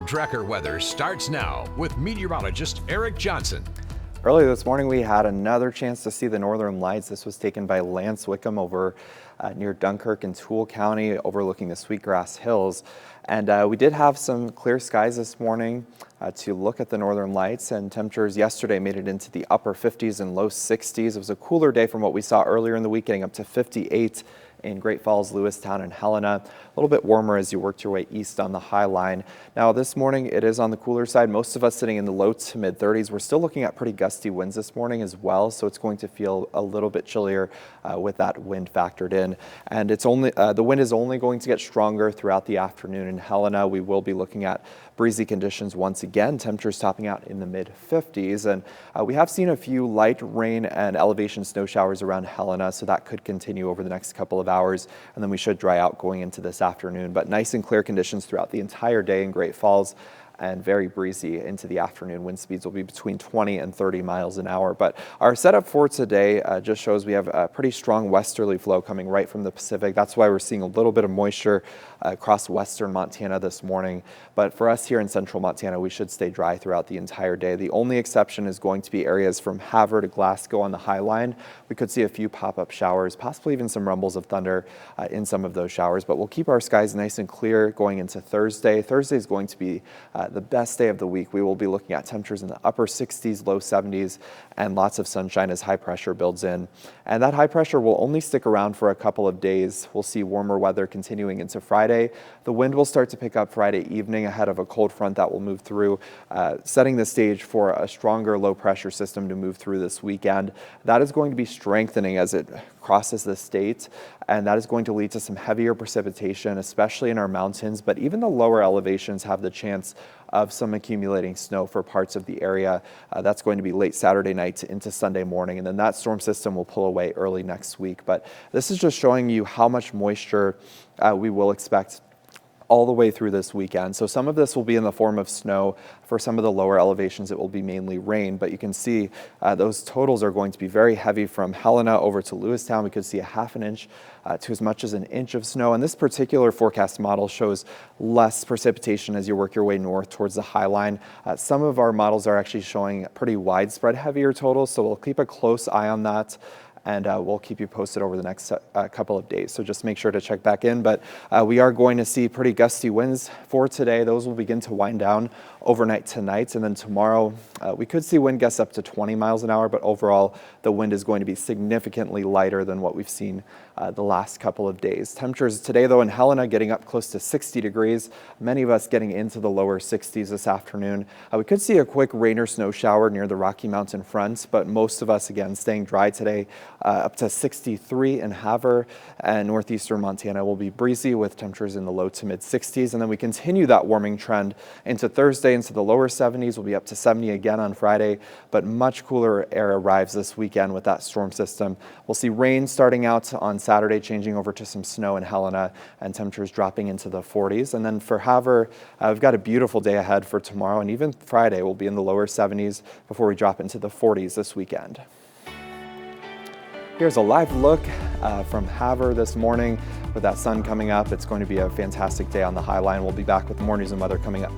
Tracker weather starts now with meteorologist Eric Johnson. Early this morning, we had another chance to see the northern lights. This was taken by Lance Wickham over near Dunkirk in Toole County, overlooking the Sweetgrass Hills. And we did have some clear skies this morning to look at the northern lights, and temperatures yesterday made it into the upper 50s and low 60s. It was a cooler day from what we saw earlier in the week, getting up to 58 in Great Falls, Lewistown, and Helena. A little bit warmer as you worked your way east on the High Line. Now this morning it is on the cooler side. Most of us sitting in the low to mid 30s. We're still looking at pretty gusty winds this morning as well, so it's going to feel a little bit chillier with that wind factored in. And it's only the wind is only going to get stronger throughout the afternoon in Helena. We will be looking at breezy conditions once again, temperatures topping out in the mid 50s. And we have seen a few light rain and elevation snow showers around Helena, so that could continue over the next couple of hours, and then we should dry out going into this afternoon. But nice and clear conditions throughout the entire day in Great Falls, and very breezy into the afternoon. Wind speeds will be between 20 and 30 miles an hour. But our setup for today just shows we have a pretty strong westerly flow coming right from the Pacific. That's why we're seeing a little bit of moisture across western Montana this morning. But for us here in central Montana, we should stay dry throughout the entire day. The only exception is going to be areas from Havre to Glasgow on the High Line. We could see a few pop-up showers, possibly even some rumbles of thunder in some of those showers. But we'll keep our skies nice and clear going into Thursday. Thursday is going to be the best day of the week. We will be looking at temperatures in the upper 60s, low 70s, and lots of sunshine as high pressure builds in. And that high pressure will only stick around for a couple of days. We'll see warmer weather continuing into Friday. The wind will start to pick up Friday evening ahead of a cold front that will move through, setting the stage for a stronger low pressure system to move through this weekend. That is going to be strengthening as it crosses the state, and that is going to lead to some heavier precipitation, especially in our mountains, but even the lower elevations have the chance of some accumulating snow for parts of the area. That's going to be late Saturday night into Sunday morning, and then that storm system will pull away early next week. But this is just showing you how much moisture we will expect all the way through this weekend. So some of this will be in the form of snow. For some of the lower elevations, it will be mainly rain, but you can see those totals are going to be very heavy from Helena over to Lewistown. We could see a half an inch to as much as an inch of snow. And this particular forecast model shows less precipitation as you work your way north towards the High Line. Some of our models are actually showing pretty widespread heavier totals, so we'll keep a close eye on that, and we'll keep you posted over the next couple of days. So just make sure to check back in. But we are going to see pretty gusty winds for today. Those will begin to wind down overnight tonight. And then tomorrow, we could see wind gusts up to 20 miles an hour, but overall, the wind is going to be significantly lighter than what we've seen the last couple of days. Temperatures today, though, in Helena getting up close to 60 degrees. Many of us getting into the lower 60s this afternoon. We could see a quick rain or snow shower near the Rocky Mountain fronts, but most of us, again, staying dry today. Up to 63 in Havre, and northeastern Montana will be breezy with temperatures in the low to mid 60s. And then we continue that warming trend into Thursday into the lower 70s. We'll be up to 70 again on Friday, but much cooler air arrives this weekend with that storm system. We'll see rain starting out on Saturday, changing over to some snow in Helena, and temperatures dropping into the 40s. And then for Havre, we've got a beautiful day ahead for tomorrow, and even Friday will be in the lower 70s before we drop into the 40s this weekend. Here's a live look from Havre this morning with that sun coming up. It's going to be a fantastic day on the High Line. We'll be back with more news and weather coming up.